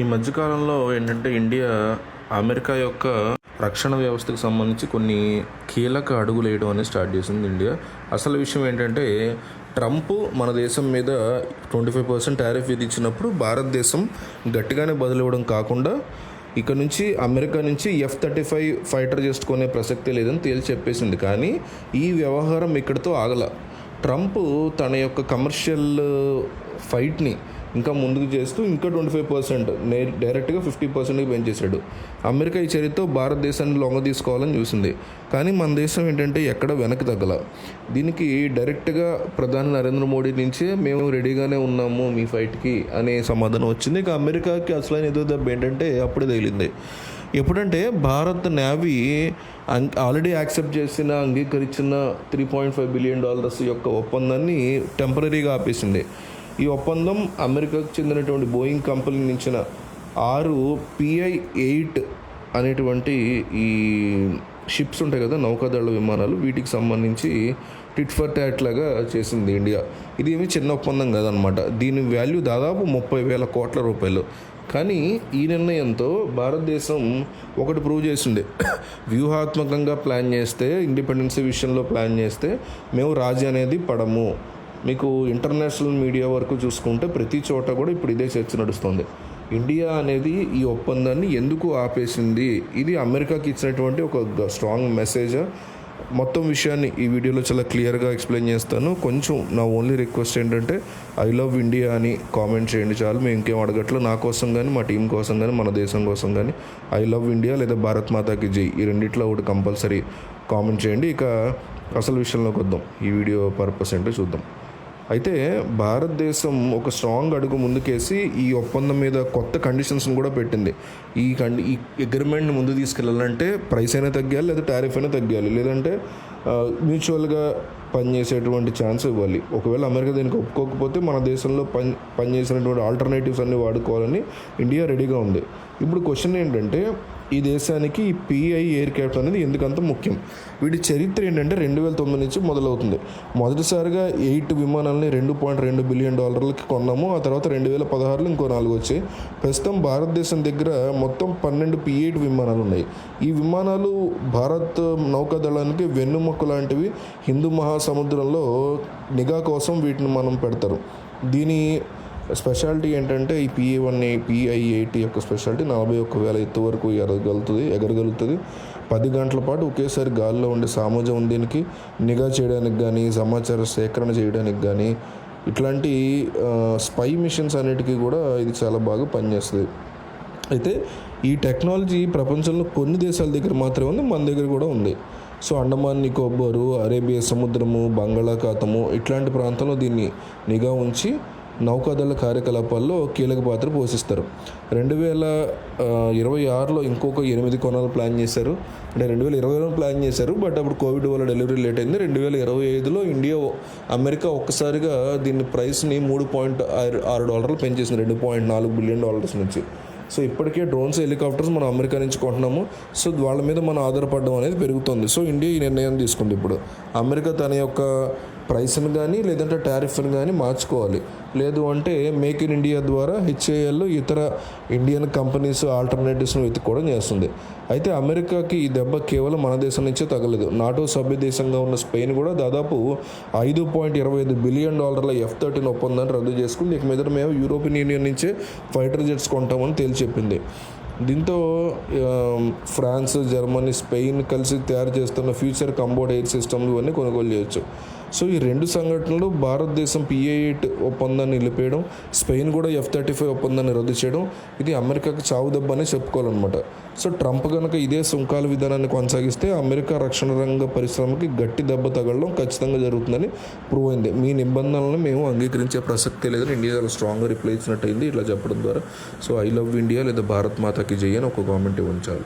ఈ మధ్యకాలంలో ఏంటంటే ఇండియా అమెరికా యొక్క రక్షణ వ్యవస్థకు సంబంధించి కొన్ని కీలక అడుగులు వేయడం అనేది స్టార్ట్ చేసింది ఇండియా. అసలు విషయం ఏంటంటే ట్రంప్ మన దేశం మీద 25% టారిఫ్ విధించినప్పుడు భారతదేశం గట్టిగానే బదులివ్వడం కాకుండా ఇక్కడ నుంచి అమెరికా నుంచి F-35 ఫైటర్ జెట్ కొనే ప్రసక్తే లేదని తేల్చి చెప్పేసింది. కానీ ఈ వ్యవహారం ఇక్కడితో ఆగల. ట్రంప్ తన యొక్క కమర్షియల్ ఫైట్ని ఇంకా ముందుకు చేస్తూ ఇంకా 25% డైరెక్ట్గా 50% పెంచేశాడు. అమెరికా ఈ చర్యతో భారతదేశాన్ని లొంగ తీసుకోవాలని చూసింది. కానీ మన దేశం ఏంటంటే ఎక్కడ వెనక్కి తగ్గల. దీనికి డైరెక్ట్గా ప్రధాని నరేంద్ర మోడీ నుంచే మేము రెడీగానే ఉన్నాము మీ ఫైట్కి అనే సమాధానం వచ్చింది. ఇక అమెరికాకి అసలైన ఎదురు దెబ్బ ఏంటంటే అప్పుడే తగిలింది. ఎప్పుడంటే భారత్ నేవీ ఆల్రెడీ యాక్సెప్ట్ చేసిన అంగీకరించిన $3.5 బిలియన్ యొక్క ఒప్పందాన్ని టెంపరీగా ఆపేసింది. ఈ ఒప్పందం అమెరికాకు చెందినటువంటి బోయింగ్ కంపెనీ నుంచిన 6 PI-8 అనేటువంటి ఈ షిప్స్ ఉంటాయి కదా, నౌకాదళ విమానాలు, వీటికి సంబంధించి టిట్ ఫర్ టాట్ లాగా చేసింది ఇండియా. ఇది ఏమి చిన్న ఒప్పందం కాదనమాట. దీని వాల్యూ దాదాపు 30,000 కోట్ల రూపాయలు. కానీ ఈ నిర్ణయంతో భారతదేశం ఒకటి ప్రూవ్ చేసింది, వ్యూహాత్మకంగా ప్లాన్ చేస్తే, ఇండిపెండెన్సీ విషయంలో ప్లాన్ చేస్తే మేము రాజీ అనేది పడము. మీకు ఇంటర్నేషనల్ మీడియా వరకు చూసుకుంటే ప్రతి చోట కూడా ఇప్పుడు ఇదే చర్చ నడుస్తుంది. ఇండియా అనేది ఈ ఒప్పందాన్ని ఎందుకు ఆపేసింది, ఇది అమెరికాకి ఇచ్చినటువంటి ఒక స్ట్రాంగ్ మెసేజ్. మొత్తం విషయాన్ని ఈ వీడియోలో చాలా క్లియర్గా ఎక్స్ప్లెయిన్ చేస్తాను. కొంచెం నా ఓన్లీ రిక్వెస్ట్ ఏంటంటే ఐ లవ్ ఇండియా అని కామెంట్ చేయండి చాలు. మేము ఇంకేం అడగట్లు. నా కోసం కానీ, మా టీం కోసం కానీ, మన దేశం కోసం కానీ ఐ లవ్ ఇండియా లేదా భారత్ మాతాకి జై, ఈ రెండిట్లో ఒకటి కంపల్సరీ కామెంట్ చేయండి. ఇక అసలు విషయంలోకి వద్దాం. ఈ వీడియో పర్పస్ ఏంటో చూద్దాం. అయితే భారతదేశం ఒక స్ట్రాంగ్ అడుగు ముందుకేసి ఈ ఒప్పందం మీద కొత్త కండిషన్స్ని కూడా పెట్టింది. ఈ అగ్రిమెంట్ని ముందు తీసుకెళ్ళాలంటే ప్రైస్ అయినా తగ్గాలి, లేదా టారిఫ్ అయినా తగ్గాలి, లేదంటే మ్యూచువల్గా పనిచేసేటువంటి ఛాన్స్ ఇవ్వాలి. ఒకవేళ అమెరికా దీనికి ఒప్పుకోకపోతే మన దేశంలో పనిచేసినటువంటి ఆల్టర్నేటివ్స్ అన్ని వాడుకోవాలని ఇండియా రెడీగా ఉంది. ఇప్పుడు క్వశ్చన్ ఏంటంటే ఈ దేశానికి ఈ PI ఎయిర్ క్రాఫ్ట్ అనేది ఎందుకంత ముఖ్యం? వీటి చరిత్ర ఏంటంటే 2009 నుంచి మొదలవుతుంది. మొదటిసారిగా 8 విమానాలని $2.2 బిలియన్ కొన్నాము. ఆ తర్వాత 2016లో ఇంకో 4 వచ్చాయి. ప్రస్తుతం భారతదేశం దగ్గర మొత్తం 12 P-8 విమానాలు ఉన్నాయి. ఈ విమానాలు భారత్ నౌకాదళానికి వెన్నుముక్క లాంటివి. హిందూ మహాసముద్రంలో నిఘా కోసం వీటిని మనం పెడతారు. దీని స్పెషాలిటీ ఏంటంటే ఈ PI-8 యొక్క స్పెషాలిటీ 41,000 ఎత్తు వరకు ఎగరగలుగుతుంది. 10 గంటల పాటు ఒకేసారి గాల్లో ఉండే సామర్థ్యం ఉంది. దీనికి నిఘా చేయడానికి కానీ, సమాచార సేకరణ చేయడానికి కానీ, ఇట్లాంటి స్పై మిషన్స్ అన్నిటికీ కూడా ఇది చాలా బాగా పనిచేస్తుంది. అయితే ఈ టెక్నాలజీ ప్రపంచంలో కొన్ని దేశాల దగ్గర మాత్రమే ఉంది, మన దగ్గర కూడా ఉంది. సో అండమాన్ నికోబారు, అరేబియా సముద్రము, బంగాళాఖాతము ఇట్లాంటి ప్రాంతంలో దీన్ని నిఘా ఉంచి నౌకాదళ కార్యకలాపాల్లో కీలక పాత్ర పోషిస్తారు. 2026లో ఇంకొక 8 కొనాలు ప్లాన్ చేశారు. అంటే 2020లో ప్లాన్ చేశారు, బట్ అప్పుడు కోవిడ్ వల్ల డెలివరీ లేట్ అయింది. 2025లో అమెరికా ఒక్కసారిగా దీని ప్రైస్ని $3.6 పెంచేసింది, $2.4 బిలియన్ నుంచి. సో ఇప్పటికే డ్రోన్స్, హెలికాప్టర్స్ మనం అమెరికా నుంచి కొంటున్నాము. సో వాళ్ళ మీద మనం ఆధారపడడం అనేది పెరుగుతుంది. సో ఇండియా ఈ నిర్ణయం తీసుకుంది. ఇప్పుడు అమెరికా తన యొక్క ప్రైస్ని కానీ, లేదంటే టారిఫ్ని కానీ మార్చుకోవాలి. లేదు అంటే మేక్ ఇన్ ఇండియా ద్వారా HAL ఇతర ఇండియన్ కంపెనీస్ ఆల్టర్నేటివ్స్ను వెతుక్కోవడం చేస్తుంది. అయితే అమెరికాకి ఈ దెబ్బ కేవలం మన దేశం నుంచే తగలేదు. నాటో సభ్య దేశంగా ఉన్న స్పెయిన్ కూడా దాదాపు $5.25 బిలియన్ F-13 ఒప్పందాన్ని రద్దు చేసుకుని ఇక మీద మేము యూరోపియన్ యూనియన్ నుంచే ఫైటర్ జెట్స్ కొంటామని తేల్చెప్పింది. దీంతో ఫ్రాన్స్, జర్మనీ, స్పెయిన్ కలిసి తయారు చేస్తున్న ఫ్యూచర్ కంబోర్డ్ ఎయిర్ సిస్టమ్లు ఇవన్నీ కొనుగోలు చేయొచ్చు. సో ఈ 2 సంఘటనలు భారతదేశం PI-8 ఒప్పందాన్ని నిలిపేయడం, స్పెయిన్ కూడా F-35 ఒప్పందాన్ని రద్దు చేయడం, ఇది అమెరికాకి చావు దెబ్బ అనే చెప్పుకోవాలన్నమాట. సో ట్రంప్ కనుక ఇదే సుంకాల విధానాన్ని కొనసాగిస్తే అమెరికా రక్షణ రంగ పరిశ్రమకి గట్టి దెబ్బ తగలడం ఖచ్చితంగా జరుగుతుందని ప్రూవ్ అయింది. మీ నిబంధనలను మేము అంగీకరించే ప్రసక్తే లేదని ఇండియా చాలా స్ట్రాంగ్గా రిప్లై ఇచ్చినట్టు అయింది ఇట్లా చెప్పడం ద్వారా. సో ఐ లవ్ ఇండియా లేదా భారత్ మాతాకి జై అని ఒక కామెంట్ ఇవ్వండి చాలు.